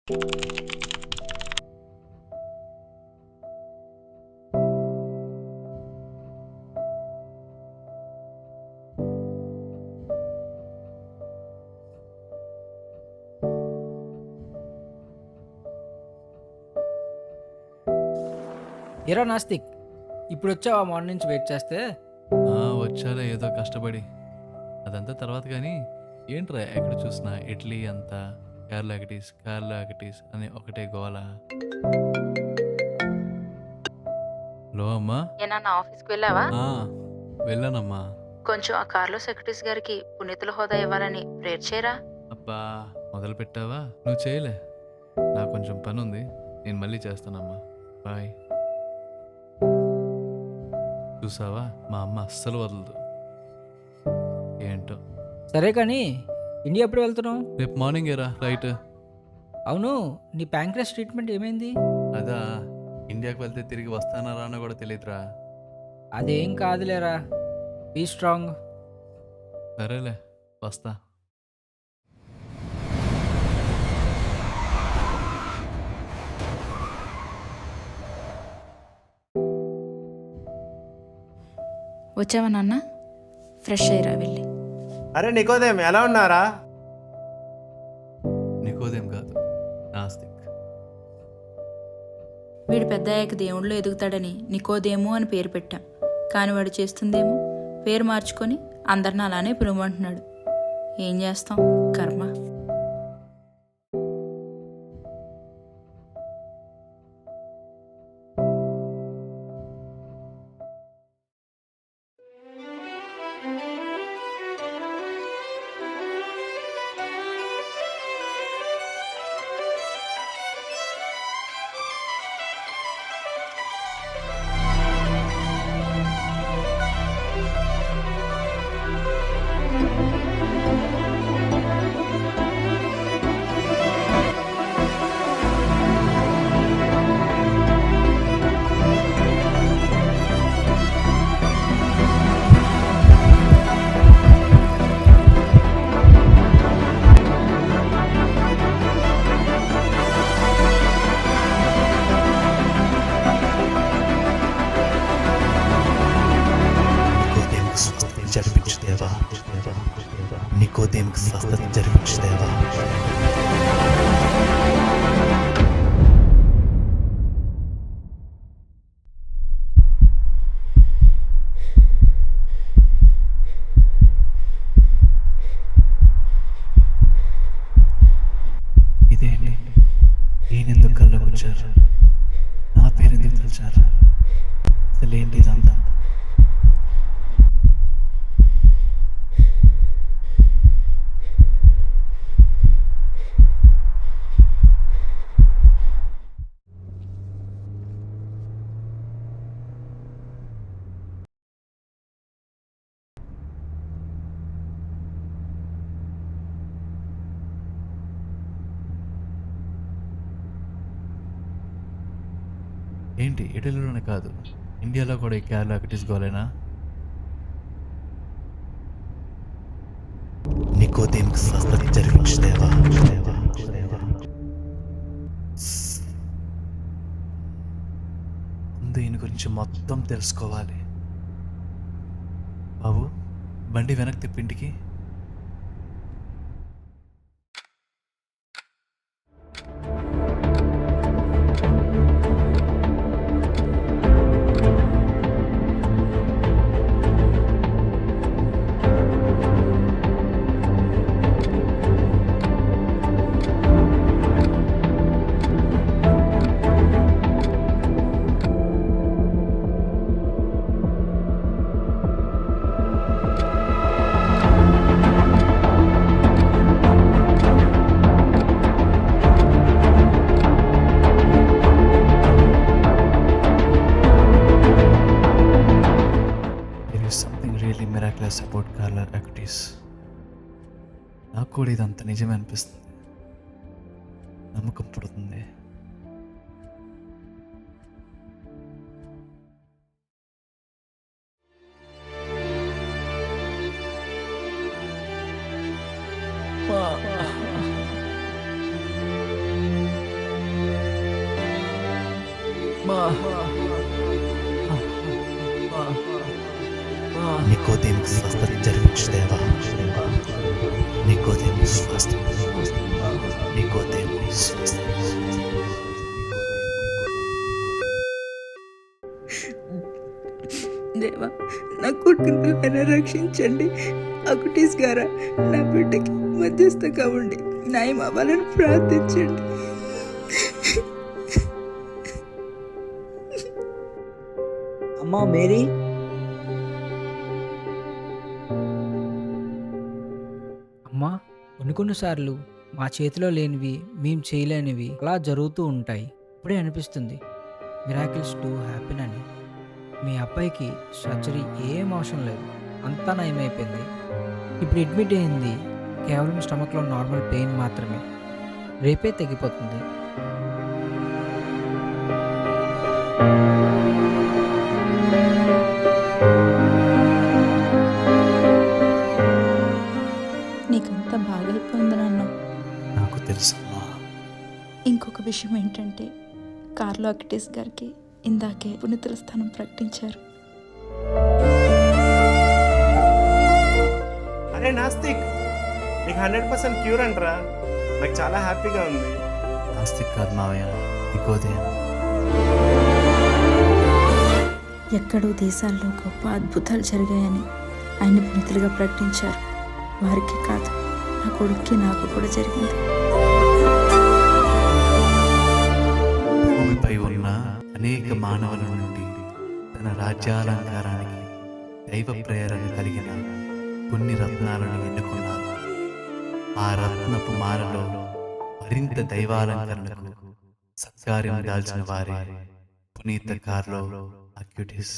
ఏరా నాస్తిక్, ఇప్పుడు వచ్చావా మార్నింగ్ నుంచి వెయిట్ చేస్తే? వచ్చాలే ఏదో కష్టపడి. అదంతా తర్వాత కానీ ఏంట్రా ఎక్కడ చూసినా ఇడ్లీ అంతా కేరళ యాకిటీస్ అని ఒకటే గోల. హలో అమ్మా. ఏనా ఆఫీస్కి వెళ్ళావా? ఆ, వెళ్ళానమ్మా. కొంచెం ఆ కార్లో సెక్రటరీస్ గారికి పునీతుల హోదా ఇవ్వాలని ప్రేర్ చేయరా. అబ్బా, మొదలు పెట్టావా? నువ్వు చేయలే. నాకు కొంచెం పని ఉంది, నేను మళ్ళీ చేస్తానమ్మా. బాయ్. చూసావా, మా అమ్మ అస్సలు వదలదు. ఏంటో. సరే కానీ ఇండియా ఎప్పుడు వెళ్తున్నావు? రేపు మార్నింగ్ ఏరా రైట్. అవును, నీ ప్యాంక్రస్ ట్రీట్మెంట్ ఏమైంది? అదా, ఇండియాకి వెళ్తే తిరిగి వస్తానా రానో కూడా తెలియదురా. అదేం కాదులేరా, బీ స్ట్రాంగ్. సరేలే, వస్తా. వచ్చావా నాన్న? ఫ్రెష్ అయ్యిరా వెళ్ళి. అరే నికోదేం, ఎలా ఉన్నారా? నికోదేం కాదు, నాస్తిక్. వీడు పెద్ద అయ్యాక దేవుళ్ళు ఎదుగుతాడని నికోదేమో అని పేరు పెట్టాం. కానీ వాడు చేస్తుందేమో పేరు మార్చుకొని అందరిని అలానే పిలువమంటున్నాడు. ఏం చేస్తాం, కర్మ. జరిపించుదేవా, నికోదేముకు స్వస్థత జరిపించుదేవా. ఇదేంటి, ఈయనెందుకు కళ్ళకొచ్చారు? నా పేరెందుకు తెలిసారు? అసలేంటి ఇదంతా? ఏంటి, ఇటలీలోనే కాదు ఇండియాలో కూడా ఈ కేరళ యాకిటీస్ గోలేనా? నికోదేముకు స్వస్థత జరిపించుదేవా. ముందు ఈయన గురించి మొత్తం తెలుసుకోవాలి. బాబు, బండి వెనక్కి తిప్పింటికి. మిరాక్యులస్ అబౌట్ కేరళ యాకిటీస్. నాకు కూడా ఇదంతా నిజమే అనిపిస్తుంది, నమ్మకం పుడుతుంది. నికోదేముకు స్వస్థత జరిపించు దేవా. నికోదేము స్వస్థత. నికోదేము స్వస్థత. దేవా, నా కొడుకుని రక్షించండి. అకుటీస్ గారా నా బిడ్డకి మధ్యస్థంగా ఉండి న్యాయం అవ్వాలని ప్రార్థించండి. అమ్మా మేరీ, అమ్మా, కొన్నిసార్లు మా చేతిలో లేనివి మేము చేయలేనివి అలా జరుగుతూ ఉంటాయి. ఇప్పుడే అనిపిస్తుంది మిరాకిల్స్ డూ హ్యాపీన్ అని. మీ అబ్బాయికి సర్జరీ ఏం అవసరం లేదు, అంతా నయమైపోయింది. ఇప్పుడు అడ్మిట్ అయింది, కేవలం స్టమక్లో నార్మల్ పెయిన్ మాత్రమే, రేపే తగ్గిపోతుంది. నీకంతా బాగైపోయింది నాన్న. నాకు తెలుసమ్మా. ఇంకొక విషయం ఏంటంటే, కార్లో అకిటీస్ గారికి ఇందాకే పునీతుల స్థానం ప్రకటించారు. అరే నాస్తిక్, నీకు 100% క్యూర్ అంటరా. నాకు చాలా హ్యాపీగా ఉంది. నాస్తిక్ కాదు మావయ్య, నికోదేము. ఎక్కడో దేశాల్లో గొప్ప అద్భుతాలు జరిగాయని ఆయన పునీతులుగా ప్రకటించారు. వారికి కాదు, నా కొడుక్కి నాకు కూడా జరిగింది. భూమిపై ఉన్న అనేక మానవుల నుండి తన రాజ్యాలంకారానికి దైవ ప్రేరణ కలిగిన కొన్ని రత్నాలను ఎన్నుకున్నారు. ఆ రత్నపు మాలలో మరింత దైవాలంకరణకు సత్కార్యం దాల్చిన వారే పునీత కార్లో అక్యూటిస్.